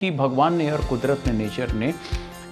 कि भगवान ने और कुदरत ने, नेचर ने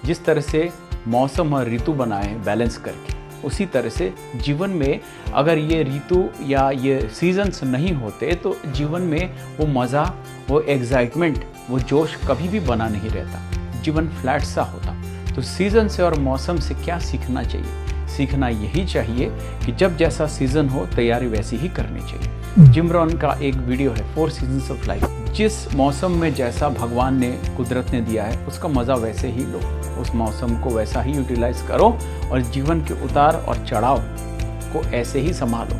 जिस तरह से मौसम और ऋतु बनाए बैलेंस करके, उसी तरह से जीवन में अगर ये ऋतु या ये सीजन्स नहीं होते तो जीवन में वो मज़ा, वो एक्साइटमेंट, वो जोश कभी भी बना नहीं रहता, जीवन फ्लैट सा होता। तो सीज़न से और मौसम से क्या सीखना चाहिए? सीखना यही चाहिए कि जब जैसा सीज़न हो तैयारी वैसी ही करनी चाहिए। जिम रॉन का एक वीडियो है 4 सीजन्स ऑफ लाइफ। जिस मौसम में जैसा भगवान ने, कुदरत ने दिया है उसका मज़ा वैसे ही लो, उस मौसम को वैसा ही यूटिलाइज करो और जीवन के उतार और चढ़ाव को ऐसे ही संभालो।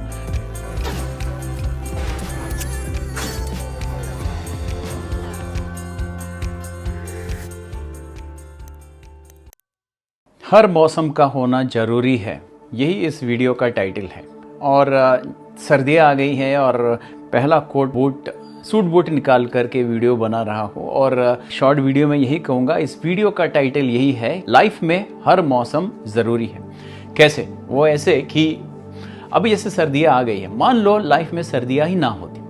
हर मौसम का होना ज़रूरी है, यही इस वीडियो का टाइटल है। और सर्दियाँ आ गई हैं और पहला कोट बूट, सूट बूट निकाल करके वीडियो बना रहा हूँ। और शॉर्ट वीडियो में यही कहूँगा, इस वीडियो का टाइटल यही है, लाइफ में हर मौसम ज़रूरी है। कैसे? वो ऐसे कि अभी जैसे सर्दियाँ आ गई है, मान लो लाइफ में सर्दियाँ ही ना होती,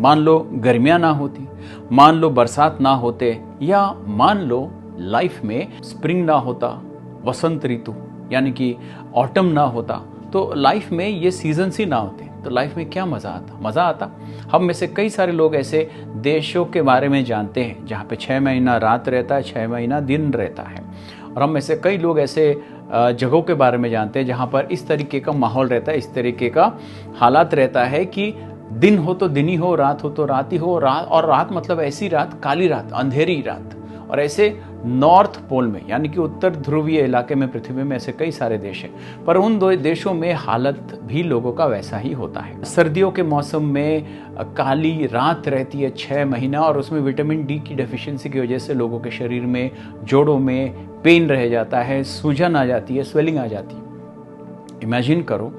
मान लो गर्मियाँ ना होती, मान लो बरसात ना होते, या मान लो लाइफ में स्प्रिंग ना होता, वसंत ऋतु यानी कि ऑटम ना होता, तो लाइफ में ये सीजन्स ही ना होते तो लाइफ में क्या मज़ा आता? मज़ा आता। हम में से कई सारे लोग ऐसे देशों के बारे में जानते हैं जहाँ पे 6 महीना रात रहता है, 6 महीना दिन रहता है। और हम में से कई लोग ऐसे जगहों के बारे में जानते हैं जहाँ पर इस तरीके का माहौल रहता है, इस तरीके का हालात रहता है कि दिन हो तो दिन ही हो, रात हो तो रात ही हो। और रात मतलब ऐसी रात, काली रात, अंधेरी रात। और ऐसे नॉर्थ पोल में यानी कि उत्तर ध्रुवीय इलाके में पृथ्वी में ऐसे कई सारे देश हैं, पर उन 2 देशों में हालत भी लोगों का वैसा ही होता है। सर्दियों के मौसम में काली रात रहती है 6 महीना, और उसमें विटामिन डी की डेफिशिएंसी की वजह से लोगों के शरीर में, जोड़ों में पेन रह जाता है, सूजन आ जाती है, स्वेलिंग आ जाती है। इमेजिन करो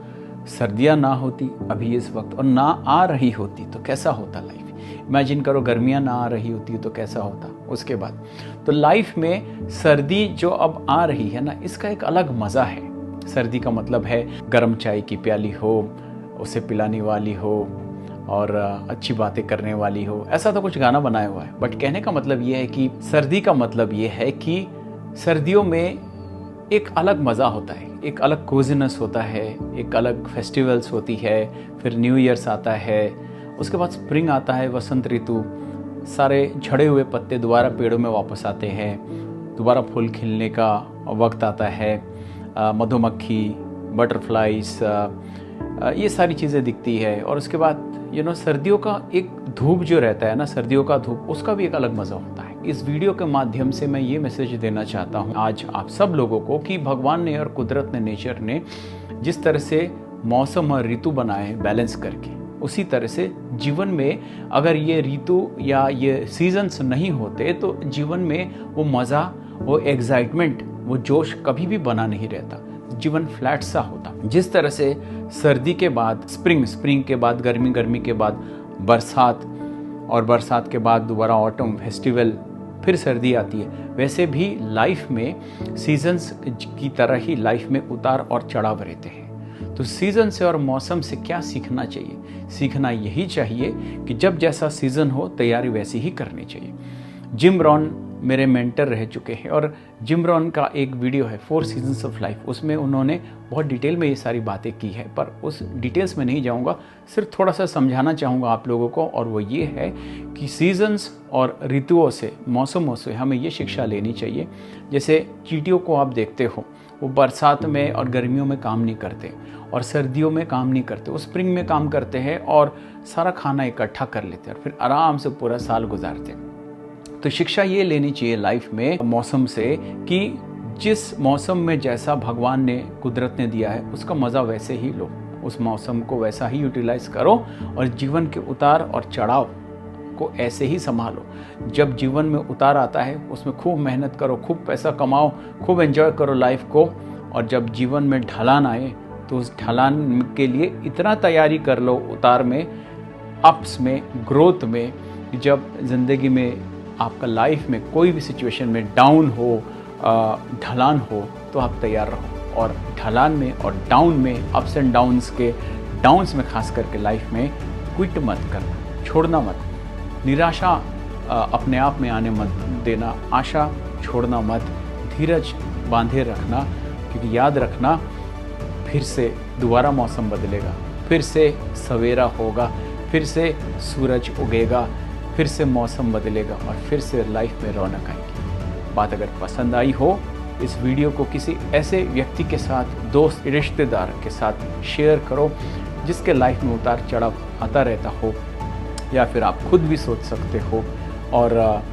सर्दियाँ ना होती अभी इस वक्त और ना आ रही होती तो कैसा होता लाइफ। इमेजिन करो गर्मियाँ ना आ रही होती तो कैसा होता उसके बाद। तो लाइफ में सर्दी जो अब आ रही है ना, इसका एक अलग मज़ा है। सर्दी का मतलब है गर्म चाय की प्याली हो, उसे पिलाने वाली हो और अच्छी बातें करने वाली हो। ऐसा तो कुछ गाना बनाया हुआ है, बट कहने का मतलब ये है कि सर्दी का मतलब ये है कि सर्दियों में एक अलग मज़ा होता है, एक अलग कोजिनेस होता है, एक अलग फेस्टिवल्स होती है, फिर न्यू ईयर्स आता है, उसके बाद स्प्रिंग आता है, वसंत ऋतु, सारे झड़े हुए पत्ते दोबारा पेड़ों में वापस आते हैं, दोबारा फूल खिलने का वक्त आता है, मधुमक्खी, बटरफ्लाइज, ये सारी चीज़ें दिखती है। और उसके बाद सर्दियों का एक धूप जो रहता है ना, सर्दियों का धूप, उसका भी एक अलग मज़ा होता है। इस वीडियो के माध्यम से मैं ये मैसेज देना चाहता हूँ आज आप सब लोगों को कि भगवान ने और कुदरत ने, नेचर ने जिस तरह से मौसम और ऋतु बनाए बैलेंस करके, उसी तरह से जीवन में अगर ये ऋतु या ये सीजन्स नहीं होते तो जीवन में वो मज़ा, वो एक्साइटमेंट, वो जोश कभी भी बना नहीं रहता, जीवन फ्लैट सा होता। जिस तरह से सर्दी के बाद स्प्रिंग, स्प्रिंग के बाद गर्मी, गर्मी के बाद बरसात, और बरसात के बाद दोबारा ऑटम, फेस्टिवल, फिर सर्दी आती है, वैसे भी लाइफ में सीजन्स की तरह ही लाइफ में उतार और चढ़ाव रहते हैं। तो सीज़न से और मौसम से क्या सीखना चाहिए? सीखना यही चाहिए कि जब जैसा सीज़न हो तैयारी वैसी ही करनी चाहिए। जिम रॉन मेरे मेंटर रह चुके हैं और जिम रॉन का एक वीडियो है 4 सीजन्स ऑफ लाइफ, उसमें उन्होंने बहुत डिटेल में ये सारी बातें की है, पर उस डिटेल्स में नहीं जाऊंगा, सिर्फ थोड़ा सा समझाना चाहूँगा आप लोगों को। और वो ये है कि सीजन्स और ऋतुओं से, मौसमों से हमें ये शिक्षा लेनी चाहिए। जैसे चींटियों को आप देखते हो, वो बरसात में और गर्मियों में काम नहीं करते और सर्दियों में काम नहीं करते, वो स्प्रिंग में काम करते हैं और सारा खाना इकट्ठा कर लेते हैं और फिर आराम से पूरा साल गुजारते हैं। तो शिक्षा ये लेनी चाहिए लाइफ में मौसम से कि जिस मौसम में जैसा भगवान ने, कुदरत ने दिया है उसका मज़ा वैसे ही लो, उस मौसम को वैसा ही यूटिलाइज करो और जीवन के उतार और चढ़ाव को ऐसे ही संभालो। जब जीवन में उतार आता है उसमें खूब मेहनत करो, खूब पैसा कमाओ, खूब एंजॉय करो लाइफ को। और जब जीवन में ढलान आए तो उस ढलान के लिए इतना तैयारी कर लो, उतार में, अप्स में, ग्रोथ में, जब ज़िंदगी में आपका लाइफ में कोई भी सिचुएशन में डाउन हो, ढलान हो, तो आप तैयार रहो। और ढलान में और डाउन में, अप्स एंड डाउन्स के डाउन्स में खास करके लाइफ में क्विट मत करना, छोड़ना मत। निराशा अपने आप में आने मत देना, आशा छोड़ना मत, धीरज बांधे रखना, क्योंकि याद रखना फिर से दोबारा मौसम बदलेगा, फिर से सवेरा होगा, फिर से सूरज उगेगा, फिर से मौसम बदलेगा और फिर से लाइफ में रौनक आएगी। बात अगर पसंद आई हो, इस वीडियो को किसी ऐसे व्यक्ति के साथ, दोस्त, रिश्तेदार के साथ शेयर करो जिसके लाइफ में उतार चढ़ाव आता रहता हो, या फिर आप खुद भी सोच सकते हो और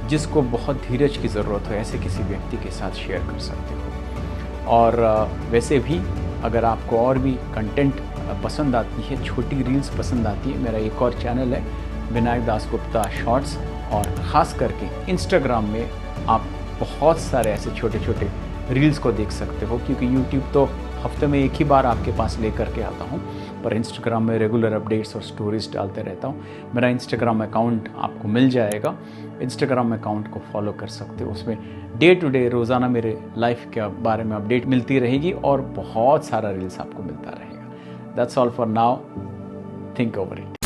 जिसको बहुत धीरज की ज़रूरत हो, ऐसे किसी व्यक्ति के साथ शेयर कर सकते हो। और वैसे भी अगर आपको और भी कंटेंट पसंद आती है, छोटी रील्स पसंद आती है, मेरा एक और चैनल है विनायक दास गुप्ता शॉर्ट्स, और ख़ास करके इंस्टाग्राम में आप बहुत सारे ऐसे छोटे छोटे रील्स को देख सकते हो, क्योंकि यूट्यूब तो हफ्ते में एक ही बार आपके पास लेकर के आता हूँ, पर इंस्टाग्राम में रेगुलर अपडेट्स और स्टोरीज डालते रहता हूँ। मेरा इंस्टाग्राम अकाउंट आपको मिल जाएगा, इंस्टाग्राम अकाउंट को फॉलो कर सकते हो। उसमें डे टू डे रोज़ाना मेरे लाइफ के बारे में अपडेट मिलती रहेगी और बहुत सारा रील्स आपको मिलता रहेगा। That's all for now, think over it.